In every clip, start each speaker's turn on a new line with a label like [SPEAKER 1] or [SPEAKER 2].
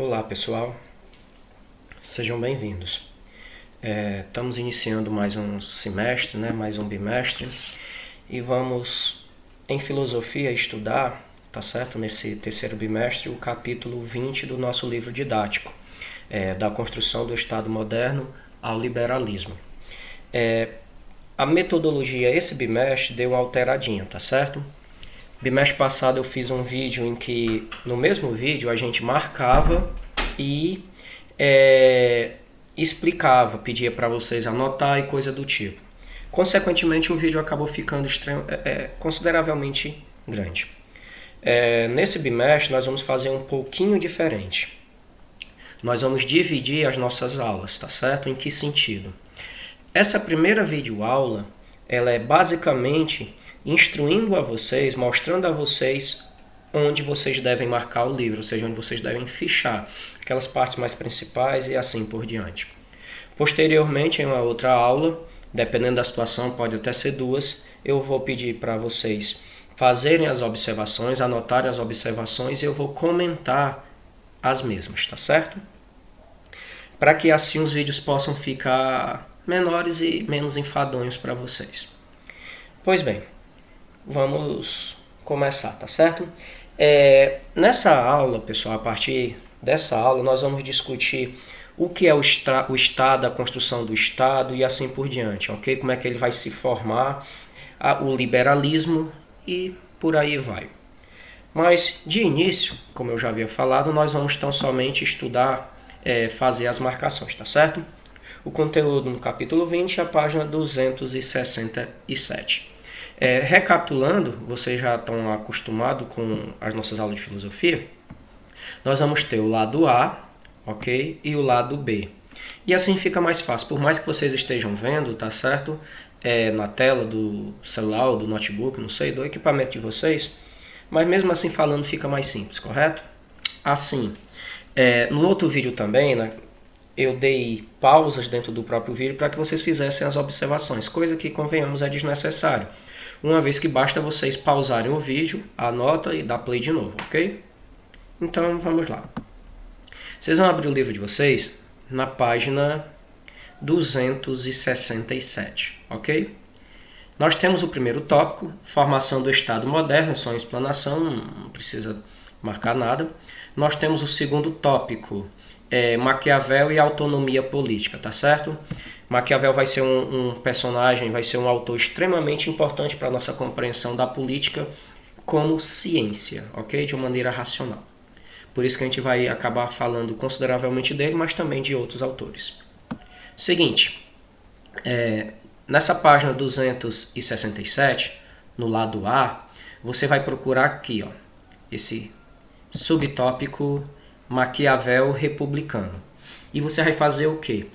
[SPEAKER 1] Olá pessoal, sejam bem-vindos. Estamos iniciando mais um semestre, mais um bimestre, e vamos em filosofia estudar, tá certo? Nesse terceiro bimestre, o capítulo 20 do nosso livro didático, da construção do Estado moderno ao liberalismo. A metodologia esse bimestre deu uma alteradinha, tá certo? Bimestre passado eu fiz um vídeo em que, no mesmo vídeo, a gente marcava e explicava, pedia para vocês anotar e coisa do tipo. Consequentemente, o vídeo acabou ficando consideravelmente grande. Nesse bimestre, nós vamos fazer um pouquinho diferente. Nós vamos dividir as nossas aulas, tá certo? Em que sentido? Essa primeira videoaula, ela é basicamente instruindo a vocês, mostrando a vocês onde vocês devem marcar o livro, ou seja, onde vocês devem fichar aquelas partes mais principais e assim por diante. Posteriormente, em uma outra aula, dependendo da situação, pode até ser duas, eu vou pedir para vocês fazerem as observações, anotarem as observações e eu vou comentar as mesmas, tá certo? Para que assim os vídeos possam ficar menores e menos enfadonhos para vocês. Pois bem, vamos começar, tá certo? Nessa aula, pessoal, a partir dessa aula, nós vamos discutir o que é o Estado, a construção do Estado e assim por diante, ok? Como é que ele vai se formar, o liberalismo e por aí vai. Mas, de início, como eu já havia falado, nós vamos tão somente estudar, fazer as marcações, tá certo? O conteúdo no capítulo 20, a página 267. Recapitulando, vocês já estão acostumados com as nossas aulas de filosofia, nós vamos ter o lado A, ok? E o lado B. E assim fica mais fácil, por mais que vocês estejam vendo, tá certo? Na tela do celular ou do notebook, não sei, do equipamento de vocês, mas mesmo assim falando fica mais simples, correto? Assim, no outro vídeo também, né? Eu dei pausas dentro do próprio vídeo para que vocês fizessem as observações, coisa que, convenhamos, é desnecessário. Uma vez que basta vocês pausarem o vídeo, anota e dá play de novo, ok? Então, vamos lá. Vocês vão abrir o livro de vocês na página 267, ok? Nós temos o primeiro tópico, formação do Estado moderno, só uma explanação, não precisa marcar nada. Nós temos o segundo tópico, Maquiavel e autonomia política, tá certo? Maquiavel vai ser um personagem, vai ser um autor extremamente importante para a nossa compreensão da política como ciência, ok? De uma maneira racional. Por isso que a gente vai acabar falando consideravelmente dele, mas também de outros autores. Seguinte, nessa página 267, no lado A, você vai procurar aqui, ó, esse subtópico Maquiavel republicano. E você vai fazer o quê?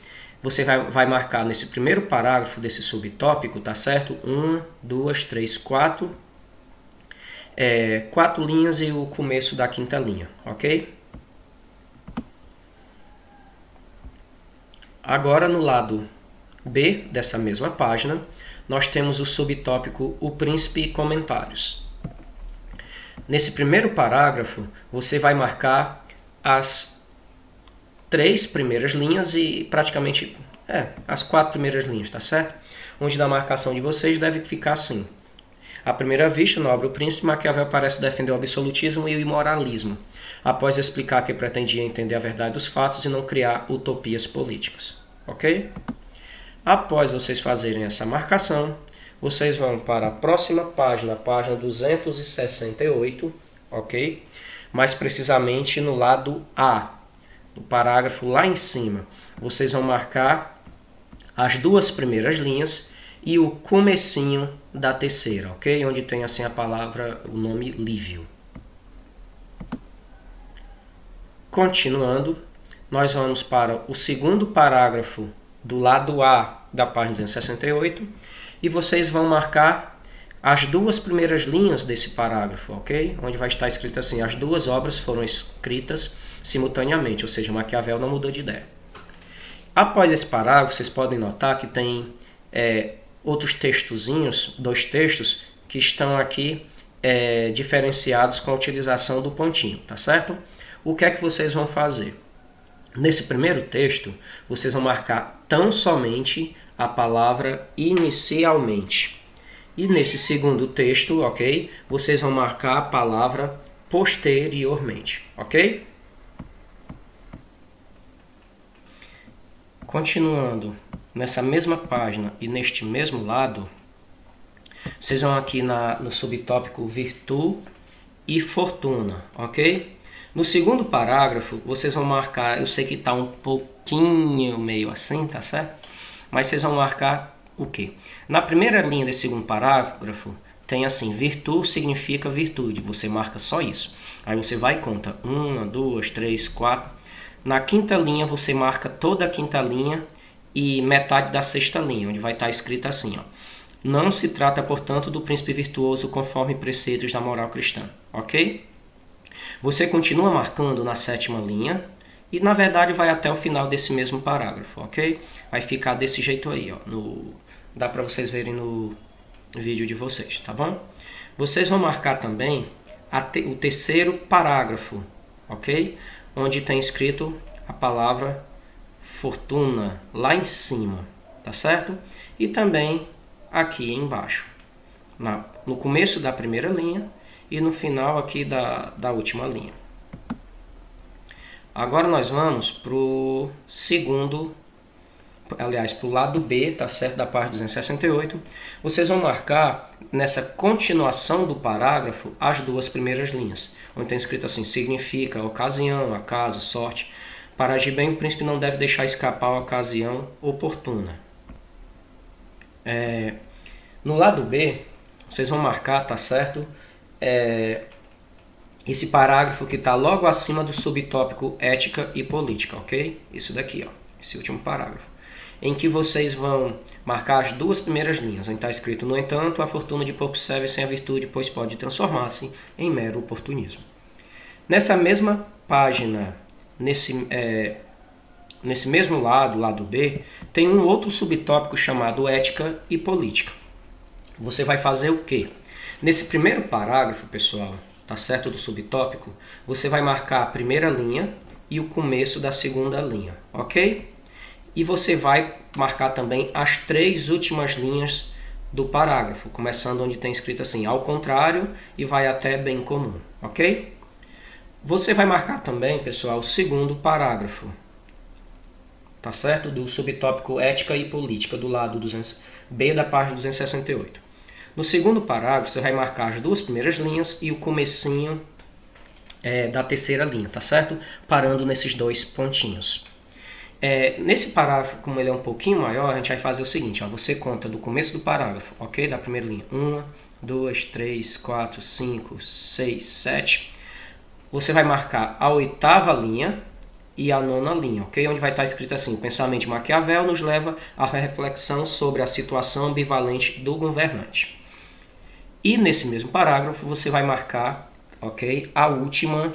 [SPEAKER 1] Você vai marcar nesse primeiro parágrafo desse subtópico, tá certo? 1, 2, 3, 4. 4 linhas e o começo da quinta linha, ok? Agora no lado B dessa mesma página, nós temos o subtópico O Príncipe e Comentários. Nesse primeiro parágrafo, você vai marcar as 3 primeiras linhas e praticamente as 4 primeiras linhas, tá certo? Onde da marcação de vocês deve ficar assim. À primeira vista, na obra O Príncipe, Maquiavel parece defender o absolutismo e o imoralismo, após explicar que pretendia entender a verdade dos fatos e não criar utopias políticas, ok? Após vocês fazerem essa marcação, vocês vão para a próxima página, a página 268, ok? Mais precisamente no lado A, no parágrafo lá em cima. Vocês vão marcar as 2 primeiras linhas e o comecinho da terceira, ok? Onde tem assim a palavra, o nome Lívio. Continuando, nós vamos para o segundo parágrafo do lado A da página 268 e vocês vão marcar as 2 primeiras linhas desse parágrafo, ok? Onde vai estar escrito assim, as 2 obras foram escritas simultaneamente, ou seja, Maquiavel não mudou de ideia. Após esse parágrafo, vocês podem notar que tem outros textozinhos, 2 textos, que estão aqui diferenciados com a utilização do pontinho, tá certo? o que é que vocês vão fazer? Nesse primeiro texto, vocês vão marcar tão somente a palavra inicialmente. E nesse segundo texto, ok? Vocês vão marcar a palavra posteriormente, ok? Continuando nessa mesma página e neste mesmo lado, vocês vão aqui no subtópico virtude e fortuna, ok? No segundo parágrafo, vocês vão marcar, eu sei que está um pouquinho meio assim, tá certo? Mas vocês vão marcar o quê? Na primeira linha desse segundo parágrafo, tem assim, virtude significa virtude, você marca só isso. Aí você vai e conta 1, 2, 3, 4. Na quinta linha, você marca toda a quinta linha e metade da sexta linha, onde vai estar escrito assim, ó. Não se trata, portanto, do príncipe virtuoso conforme preceitos da moral cristã, ok? Você continua marcando na sétima linha e, na verdade, vai até o final desse mesmo parágrafo, ok? Vai ficar desse jeito aí, ó. Dá para vocês verem no vídeo de vocês, tá bom? Vocês vão marcar também o terceiro parágrafo, ok? Onde tem escrito a palavra fortuna lá em cima, tá certo? E também aqui embaixo, no começo da primeira linha e no final aqui da última linha. Agora nós vamos para o lado B, tá certo, da página 268. Vocês vão marcar nessa continuação do parágrafo as duas primeiras linhas, onde tem escrito assim, significa ocasião, acaso, sorte. Para agir bem, o príncipe não deve deixar escapar a ocasião oportuna. No lado B, vocês vão marcar, tá certo, esse parágrafo que está logo acima do subtópico ética e política, ok? Isso daqui, ó, esse último parágrafo. Em que vocês vão marcar as duas primeiras linhas, onde está escrito, no entanto, a fortuna de pouco serve sem a virtude, pois pode transformar-se em mero oportunismo. Nessa mesma página, nesse mesmo lado B, tem um outro subtópico chamado ética e política. Você vai fazer o quê? Nesse primeiro parágrafo, pessoal, tá certo, do subtópico, você vai marcar a primeira linha e o começo da segunda linha, ok? E você vai marcar também as três últimas linhas do parágrafo, começando onde tem escrito assim, ao contrário, e vai até bem comum, ok? Você vai marcar também, pessoal, o segundo parágrafo, tá certo? Do subtópico ética e política, do lado B da página 268. No segundo parágrafo, você vai marcar as duas primeiras linhas e o comecinho da terceira linha, tá certo? Parando nesses dois pontinhos. Nesse parágrafo, como ele é um pouquinho maior, a gente vai fazer o seguinte, ó, você conta do começo do parágrafo, ok? Da primeira linha, 1, 2, 3, 4, 5, 6, 7. Você vai marcar a oitava linha e a nona linha, ok? Onde vai estar escrito assim, o pensamento de Maquiavel nos leva à reflexão sobre a situação ambivalente do governante. E nesse mesmo parágrafo você vai marcar, ok, a última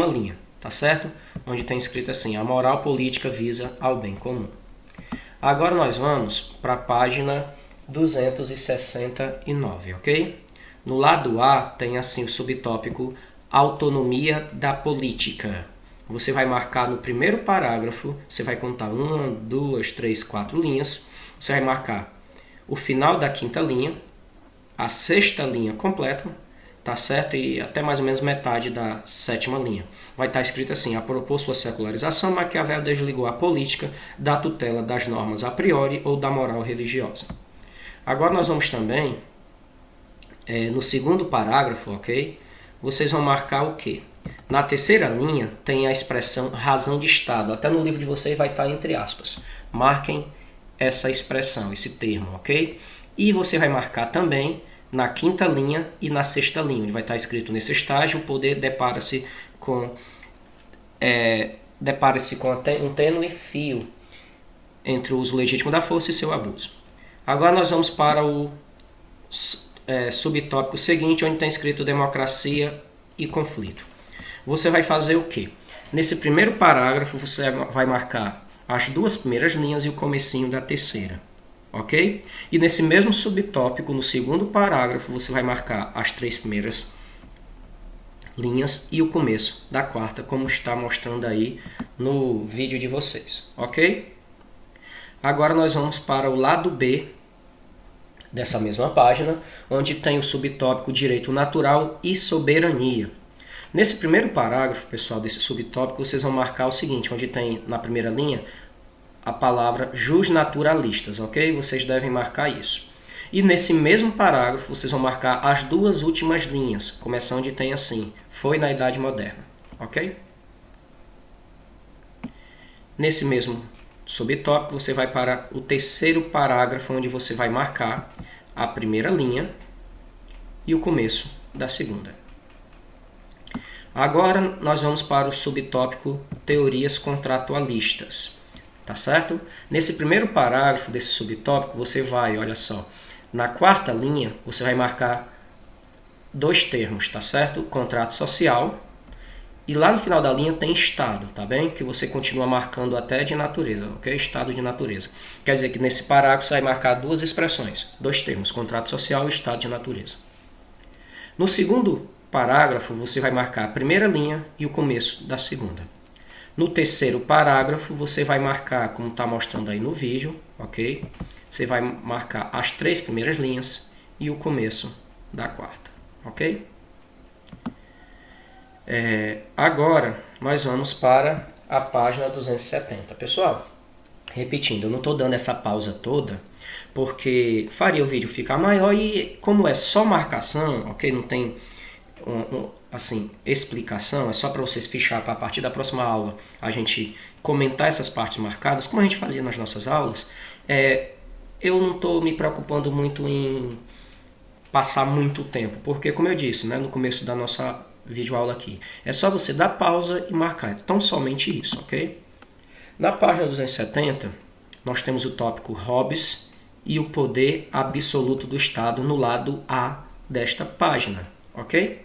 [SPEAKER 1] linha, tá certo? Onde tem escrito assim, a moral política visa ao bem comum. Agora nós vamos para a página 269, ok? No lado A tem assim o subtópico autonomia da política. Você vai marcar no primeiro parágrafo, você vai contar 1, 2, 3, 4 linhas, você vai marcar o final da quinta linha, a sexta linha completa, tá certo? E até mais ou menos metade da sétima linha. Vai estar escrito assim, a propor sua secularização, Maquiavel desligou a política da tutela das normas a priori ou da moral religiosa. Agora nós vamos também, no segundo parágrafo, ok? Vocês vão marcar o quê? Na terceira linha tem a expressão razão de Estado. Até no livro de vocês vai estar entre aspas. Marquem essa expressão, esse termo, ok? E você vai marcar também na quinta linha e na sexta linha, onde vai estar escrito nesse estágio, o poder depara-se com um tênue fio entre o uso legítimo da força e seu abuso. Agora nós vamos para o subtópico seguinte, onde está escrito democracia e conflito. Você vai fazer o quê? Nesse primeiro parágrafo você vai marcar as duas primeiras linhas e o comecinho da terceira, ok? E nesse mesmo subtópico, no segundo parágrafo, você vai marcar as três primeiras linhas e o começo da quarta, como está mostrando aí no vídeo de vocês, ok? Agora nós vamos para o lado B dessa mesma página, onde tem o subtópico Direito Natural e Soberania. Nesse primeiro parágrafo, pessoal, desse subtópico, vocês vão marcar o seguinte, onde tem na primeira linha a palavra jusnaturalistas, ok? Vocês devem marcar isso. E nesse mesmo parágrafo, vocês vão marcar as duas últimas linhas, começando onde tem assim, foi na Idade Moderna, ok? Nesse mesmo subtópico, você vai para o terceiro parágrafo, onde você vai marcar a primeira linha e o começo da segunda. Agora, nós vamos para o subtópico Teorias Contratualistas, tá certo? Nesse primeiro parágrafo desse subtópico, você vai, olha só, na quarta linha, você vai marcar dois termos, tá certo? Contrato social. E lá no final da linha tem estado, tá bem? Que você continua marcando até de natureza, ok? Estado de natureza. Quer dizer que nesse parágrafo você vai marcar duas expressões, dois termos, contrato social e estado de natureza. No segundo parágrafo você vai marcar a primeira linha e o começo da segunda. No terceiro parágrafo você vai marcar, como está mostrando aí no vídeo, ok? Você vai marcar as três primeiras linhas e o começo da quarta, ok? Agora, nós vamos para a página 270. Pessoal, repetindo, eu não estou dando essa pausa toda, porque faria o vídeo ficar maior e como é só marcação, ok? Não tem assim, explicação, é só para vocês fichar para a partir da próxima aula a gente comentar essas partes marcadas, como a gente fazia nas nossas aulas. Eu não estou me preocupando muito em passar muito tempo, porque como eu disse, né, no começo da nossa videoaula aqui, é só você dar pausa e marcar, então somente isso, ok? Na página 270, nós temos o tópico Hobbes e o poder absoluto do Estado no lado A desta página, ok?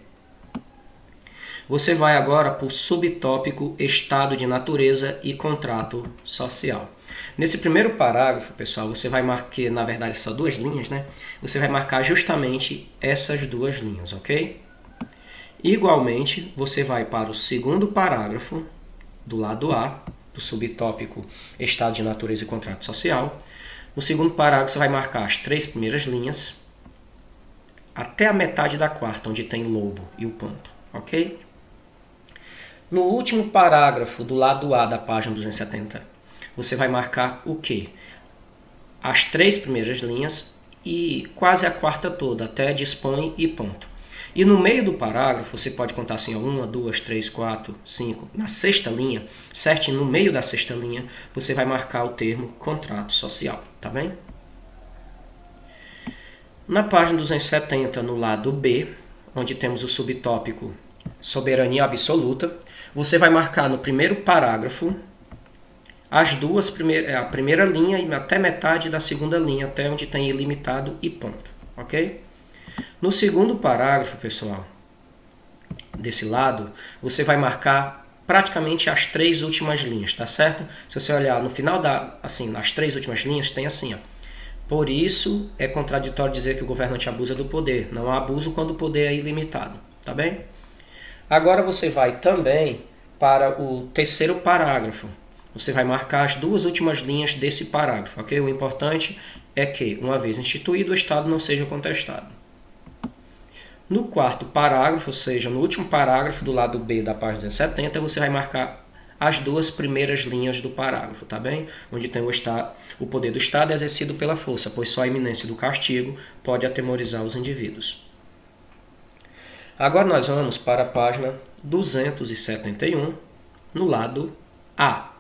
[SPEAKER 1] Você vai agora para o subtópico Estado de Natureza e Contrato Social. Nesse primeiro parágrafo, pessoal, você vai marcar, na verdade são duas linhas, né? Você vai marcar justamente essas duas linhas, ok? Igualmente, você vai para o segundo parágrafo do lado A, do subtópico Estado de Natureza e Contrato Social. No segundo parágrafo, você vai marcar as três primeiras linhas até a metade da quarta, onde tem lobo e o ponto, ok? No último parágrafo do lado A da página 270, você vai marcar o quê? As três primeiras linhas e quase a quarta toda, até dispõe e ponto. E no meio do parágrafo, você pode contar assim, 1, 2, 3, 4, 5. Na sexta linha, certo? No meio da sexta linha, você vai marcar o termo contrato social, tá bem? Na página 270, no lado B, onde temos o subtópico soberania absoluta, você vai marcar no primeiro parágrafo as duas a primeira linha e até metade da segunda linha, até onde tem ilimitado e ponto, ok? No segundo parágrafo, pessoal, desse lado, você vai marcar praticamente as três últimas linhas, tá certo? Se você olhar no final nas três últimas linhas, tem assim, ó. Por isso é contraditório dizer que o governante abusa do poder. Não há abuso quando o poder é ilimitado, tá bem? Agora você vai também para o terceiro parágrafo. Você vai marcar as duas últimas linhas desse parágrafo, ok? O importante é que, uma vez instituído, o Estado não seja contestado. No quarto parágrafo, ou seja, no último parágrafo do lado B da página 70, você vai marcar as duas primeiras linhas do parágrafo, tá bem? Onde tem o poder do Estado é exercido pela força, pois só a iminência do castigo pode atemorizar os indivíduos. Agora nós vamos para a página 271, no lado A,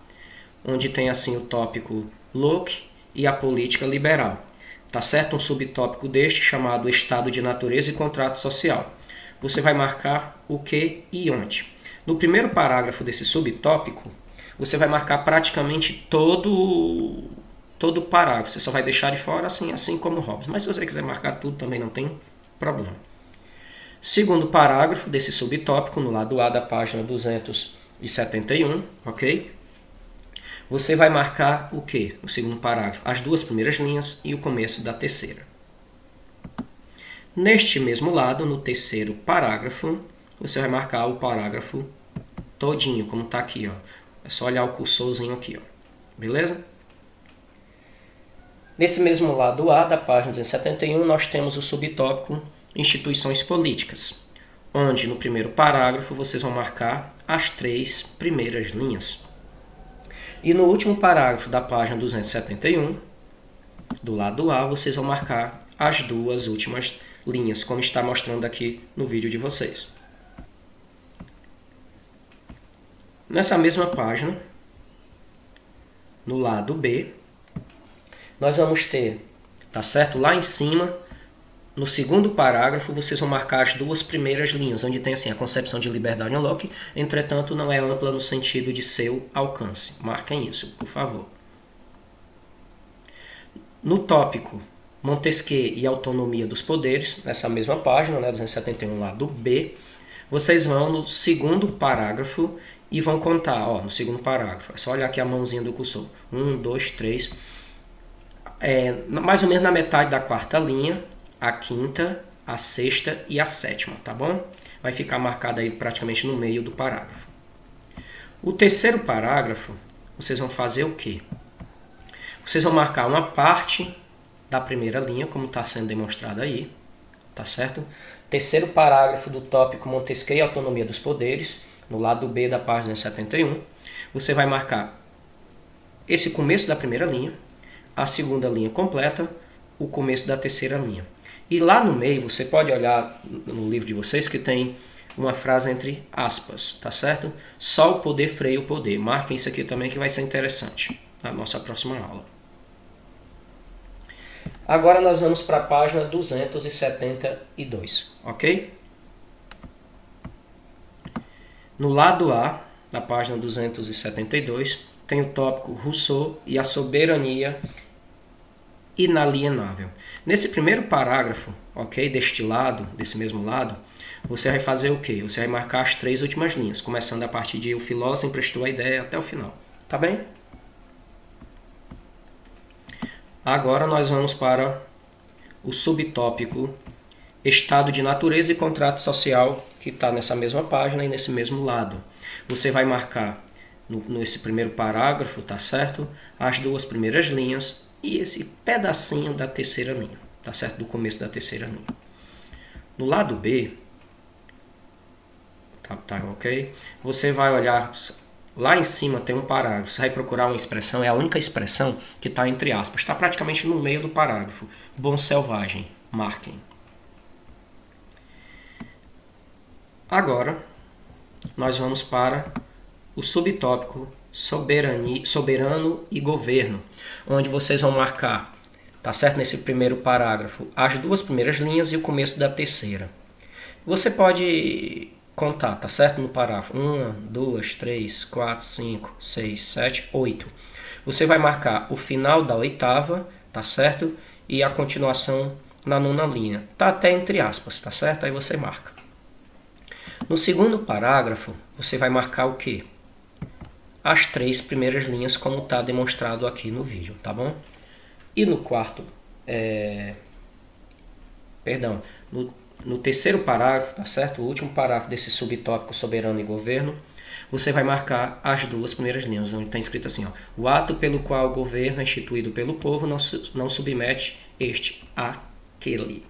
[SPEAKER 1] onde tem assim o tópico Locke e a política liberal. Tá certo? Um subtópico deste chamado Estado de Natureza e Contrato Social. Você vai marcar o que e onde. No primeiro parágrafo desse subtópico, você vai marcar praticamente todo o parágrafo. Você só vai deixar de fora assim como Hobbes. Mas se você quiser marcar tudo, também não tem problema. Segundo parágrafo desse subtópico, no lado A da página 271, ok? Você vai marcar o quê? No segundo parágrafo, as duas primeiras linhas e o começo da terceira. Neste mesmo lado, no terceiro parágrafo, você vai marcar o parágrafo todinho, como está aqui, ó. É só olhar o cursorzinho aqui, ó. Beleza? Nesse mesmo lado A da página 271, nós temos o subtópico Instituições Políticas, onde no primeiro parágrafo vocês vão marcar as 3 primeiras linhas. E no último parágrafo da página 271, do lado A, vocês vão marcar as 2 últimas linhas, como está mostrando aqui no vídeo de vocês. Nessa mesma página, no lado B, nós vamos ter, tá certo? Lá em cima, no segundo parágrafo, vocês vão marcar as 2 primeiras linhas, onde tem assim, a concepção de liberdade em Locke, entretanto não é ampla no sentido de seu alcance. Marquem isso, por favor. No tópico Montesquieu e autonomia dos poderes, nessa mesma página, né, 271, lado B, vocês vão no segundo parágrafo e vão contar, ó, no segundo parágrafo. É só olhar aqui a mãozinha do cursor. 1, 2, 3... mais ou menos na metade da 4ª linha, a 5ª, a 6ª e a 7ª, tá bom? Vai ficar marcado aí praticamente no meio do parágrafo. O terceiro parágrafo, vocês vão fazer o quê? Vocês vão marcar uma parte da primeira linha, como está sendo demonstrado aí, tá certo? Terceiro parágrafo do tópico Montesquieu e autonomia dos poderes, no lado B da página 71, você vai marcar esse começo da primeira linha, a segunda linha completa, o começo da terceira linha. E lá no meio, você pode olhar no livro de vocês que tem uma frase entre aspas, tá certo? Só o poder freia o poder. Marquem isso aqui também que vai ser interessante na nossa próxima aula. Agora nós vamos para a página 272, ok? No lado A, da página 272, tem o tópico Rousseau e a soberania inalienável. Nesse primeiro parágrafo, ok, deste lado, desse mesmo lado, você vai fazer o quê? Você vai marcar as 3 últimas linhas, começando a partir de o filósofo emprestou a ideia até o final. Tá bem? Agora nós vamos para o subtópico Estado de natureza e contrato social, que está nessa mesma página e nesse mesmo lado. Você vai marcar nesse primeiro parágrafo, tá certo? As 2 primeiras linhas e esse pedacinho da terceira linha, tá certo? Do começo da terceira linha. No lado B, tá ok? Você vai olhar, lá em cima tem um parágrafo, você vai procurar uma expressão, é a única expressão que está entre aspas, está praticamente no meio do parágrafo. Bom selvagem, marquem. Agora, nós vamos para o subtópico soberano e governo, onde vocês vão marcar, tá certo? Nesse primeiro parágrafo, as 2 primeiras linhas e o começo da terceira. Você pode contar, tá certo? No parágrafo 1, 2, 3, 4, 5, 6, 7, 8. Você vai marcar o final da 8ª, tá certo? E a continuação na 9ª linha. Tá até entre aspas, tá certo? Aí você marca. No segundo parágrafo, você vai marcar o quê? As 3 primeiras linhas, como está demonstrado aqui no vídeo, tá bom? E no quarto, no terceiro parágrafo, tá certo? O último parágrafo desse subtópico soberano e governo, você vai marcar as 2 primeiras linhas, onde está escrito assim, ó, o ato pelo qual o governo é instituído pelo povo não submete este àquele.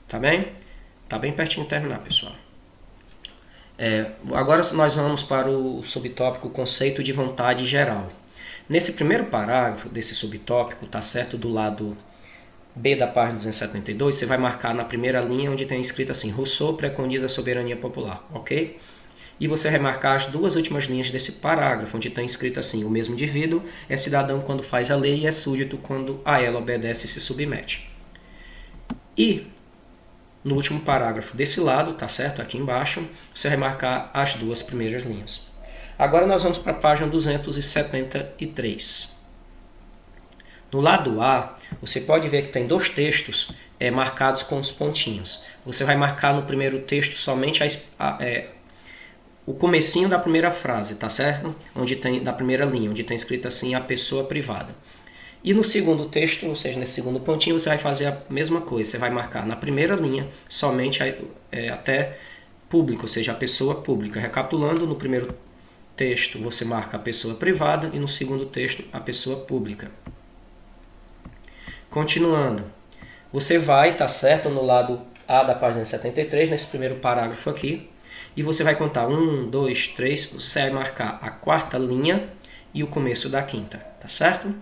[SPEAKER 1] Tá bem? Tá bem pertinho de terminar, pessoal. Agora nós vamos para o subtópico conceito de vontade geral. Nesse primeiro parágrafo desse subtópico, tá certo? Do lado B da página 272, você vai marcar na primeira linha onde tem escrito assim, Rousseau preconiza a soberania popular, ok? E você vai marcar as 2 últimas linhas desse parágrafo, onde tem escrito assim, o mesmo indivíduo é cidadão quando faz a lei e é súdito quando a ela obedece e se submete. E no último parágrafo desse lado, tá certo? Aqui embaixo, você vai marcar as 2 primeiras linhas. Agora nós vamos para a página 273. No lado A, você pode ver que tem 2 textos marcados com os pontinhos. Você vai marcar no primeiro texto somente o comecinho da primeira frase, tá certo? Da primeira linha, onde tem escrito assim, a pessoa privada. E no segundo texto, ou seja, nesse segundo pontinho, você vai fazer a mesma coisa. Você vai marcar na primeira linha, somente até público, ou seja, a pessoa pública. Recapitulando, no primeiro texto você marca a pessoa privada e no segundo texto a pessoa pública. Continuando, você vai, tá certo, no lado A da página 73, nesse primeiro parágrafo aqui, e você vai contar 1, 2, 3, você vai marcar a quarta linha e o começo da quinta, tá certo?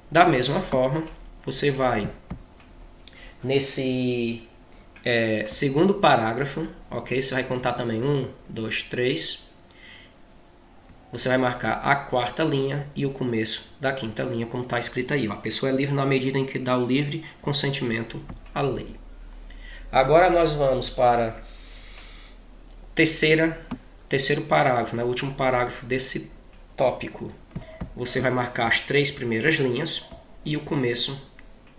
[SPEAKER 1] Da mesma forma, você vai nesse segundo parágrafo, ok? Você vai contar também 1, 2, 3. Você vai marcar a quarta linha e o começo da quinta linha, como está escrito aí. Ó. A pessoa é livre na medida em que dá o livre consentimento à lei. Agora nós vamos para terceiro parágrafo, né? O último parágrafo desse tópico. Você vai marcar as 3 primeiras linhas e o começo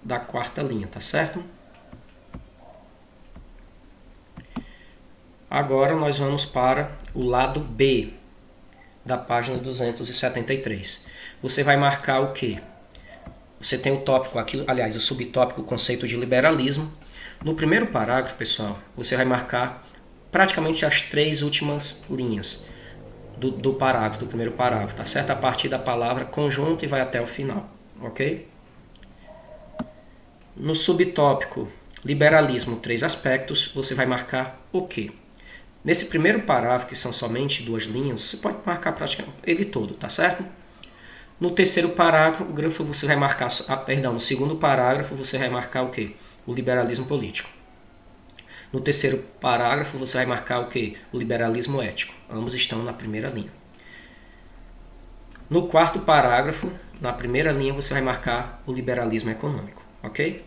[SPEAKER 1] da quarta linha, tá certo? Agora nós vamos para o lado B da página 273. Você vai marcar o quê? Você tem o tópico aqui, aliás, o subtópico, o conceito de liberalismo. No primeiro parágrafo, pessoal, você vai marcar praticamente as 3 últimas linhas do parágrafo, do primeiro parágrafo, tá certo? A partir da palavra conjunto e vai até o final, ok? No subtópico liberalismo, 3 aspectos, você vai marcar o quê? Nesse primeiro parágrafo, que são somente 2 linhas, você pode marcar praticamente ele todo, tá certo? No terceiro parágrafo, você vai marcar, no segundo parágrafo, você vai marcar o quê? O liberalismo político. No terceiro parágrafo, você vai marcar o quê? O liberalismo ético. Ambos estão na primeira linha. No quarto parágrafo, na primeira linha, você vai marcar o liberalismo econômico, ok?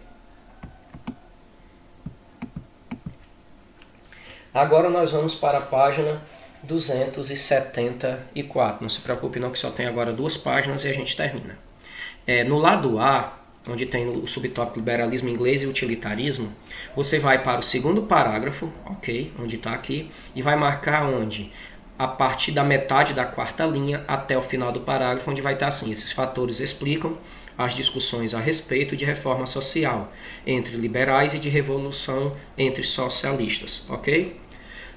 [SPEAKER 1] Agora nós vamos para a página 274. Não se preocupe não que só tem agora 2 páginas e a gente termina. No lado A, onde tem o subtópico liberalismo inglês e utilitarismo, você vai para o segundo parágrafo, ok? Onde está aqui, e vai marcar onde? A partir da metade da quarta linha até o final do parágrafo, onde vai estar assim: esses fatores explicam as discussões a respeito de reforma social entre liberais e de revolução entre socialistas, ok?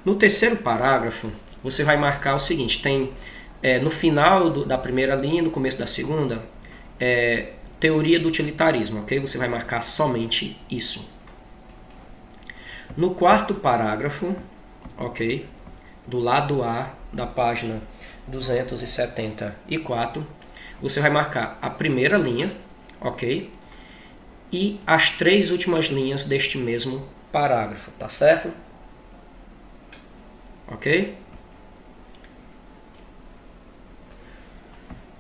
[SPEAKER 1] No terceiro parágrafo, você vai marcar o seguinte: tem no final da primeira linha, no começo da segunda, teoria do utilitarismo, ok? Você vai marcar somente isso. No quarto parágrafo, ok? Do lado A da página 274, você vai marcar a primeira linha, ok? E as 3 últimas linhas deste mesmo parágrafo, tá certo? Ok?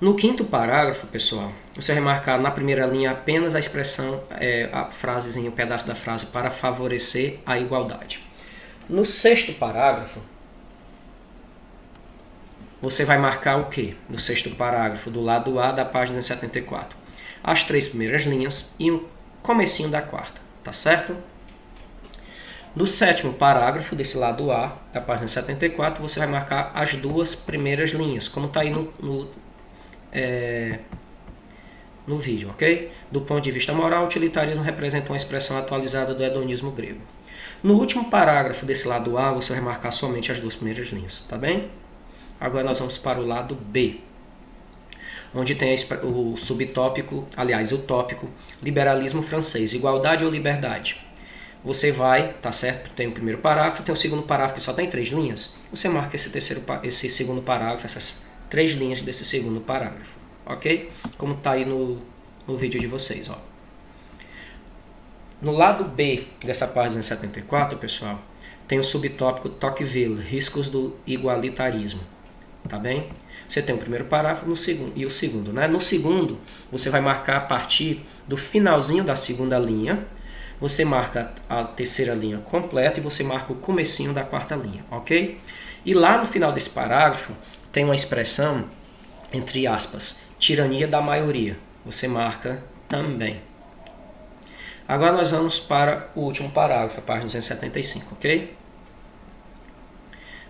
[SPEAKER 1] No quinto parágrafo, pessoal, você vai marcar na primeira linha apenas a expressão, a frasezinha, o pedaço da frase para favorecer a igualdade. No sexto parágrafo, você vai marcar o quê? No sexto parágrafo, do lado A da página 74. As 3 primeiras linhas e o comecinho da quarta, tá certo? No sétimo parágrafo, desse lado A da página 74, você vai marcar as 2 primeiras linhas, como está aí no vídeo, ok? Do ponto de vista moral, o utilitarismo representa uma expressão atualizada do hedonismo grego. No último parágrafo desse lado A, você vai marcar somente as 2 primeiras linhas, tá bem? Agora nós vamos para o lado B, onde tem o subtópico, aliás, o tópico liberalismo francês, igualdade ou liberdade. Você vai, tá certo? Tem o primeiro parágrafo, tem o segundo parágrafo que só tem 3 linhas. Você marca esse segundo parágrafo, essas 3 linhas desse segundo parágrafo, ok? Como está aí no vídeo de vocês, ó. No lado B dessa página 74, pessoal, tem o subtópico Tocqueville, riscos do igualitarismo, tá bem? Você tem o primeiro parágrafo e o segundo, né? No segundo, você vai marcar a partir do finalzinho da segunda linha, você marca a terceira linha completa e você marca o comecinho da quarta linha, ok? E lá no final desse parágrafo, tem uma expressão, entre aspas, tirania da maioria. Você marca também. Agora nós vamos para o último parágrafo, a página 275, ok?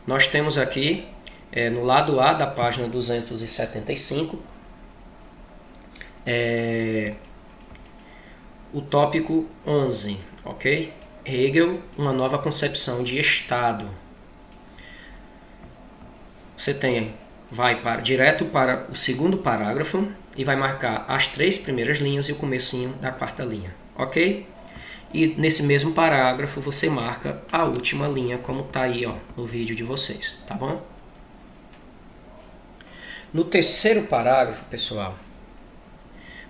[SPEAKER 1] Nós temos aqui, no lado A da página 275, o tópico 11, ok? Hegel, uma nova concepção de Estado. Você vai direto para o segundo parágrafo e vai marcar as 3 primeiras linhas e o comecinho da 4ª linha, ok? E nesse mesmo parágrafo você marca a última linha, como está aí no vídeo de vocês, tá bom? No terceiro parágrafo, pessoal,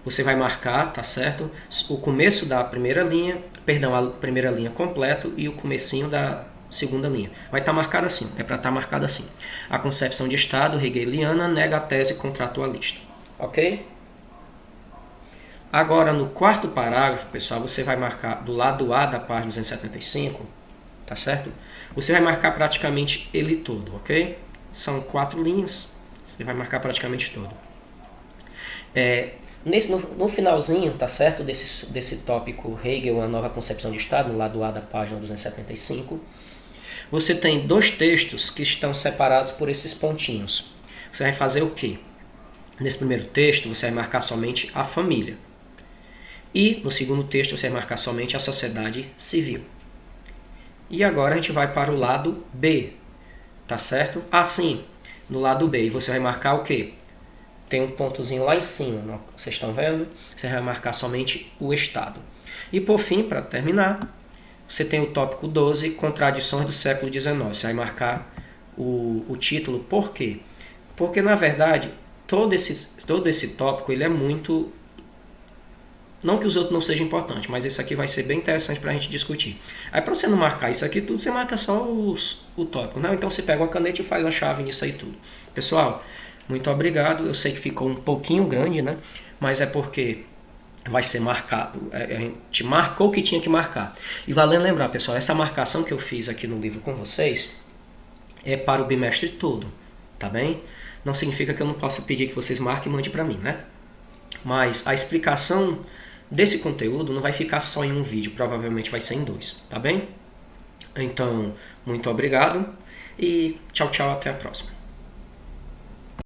[SPEAKER 1] você vai marcar, tá certo? O começo da primeira linha, perdão, a primeira linha completo e o comecinho da segunda linha. Vai estar marcado assim, é para estar marcado assim. A concepção de Estado hegeliana nega a tese contratualista, ok? Agora, no quarto parágrafo, pessoal, você vai marcar do lado A da página 275, tá certo? Você vai marcar praticamente ele todo, ok? São 4 linhas, você vai marcar praticamente todo. No finalzinho, tá certo, desse tópico Hegel, a nova concepção de Estado, no lado A da página 275, você tem 2 textos que estão separados por esses pontinhos. Você vai fazer o quê? Nesse primeiro texto, você vai marcar somente a família. E no segundo texto, você vai marcar somente a sociedade civil. E agora a gente vai para o lado B, tá certo? Assim, no lado B, você vai marcar o quê? Tem um pontozinho lá em cima, vocês estão vendo? Você vai marcar somente o Estado. E por fim, para terminar, você tem o tópico 12, Contradições do século XIX. Você vai marcar o título, por quê? Porque, na verdade, todo esse tópico ele é muito... Não que os outros não sejam importantes, mas esse aqui vai ser bem interessante para a gente discutir. Aí, para você não marcar isso aqui tudo, você marca só o tópico. Não? Então, você pega uma caneta e faz uma chave nisso aí tudo. Pessoal, muito obrigado. Eu sei que ficou um pouquinho grande, né? Mas é porque vai ser marcado. A gente marcou o que tinha que marcar. E valendo lembrar, pessoal, essa marcação que eu fiz aqui no livro com vocês é para o bimestre todo, tá bem? Não significa que eu não possa pedir que vocês marquem e mandem para mim, né? Mas a explicação desse conteúdo não vai ficar só em um vídeo, provavelmente vai ser em 2, tá bem? Então, muito obrigado e tchau, tchau, até a próxima.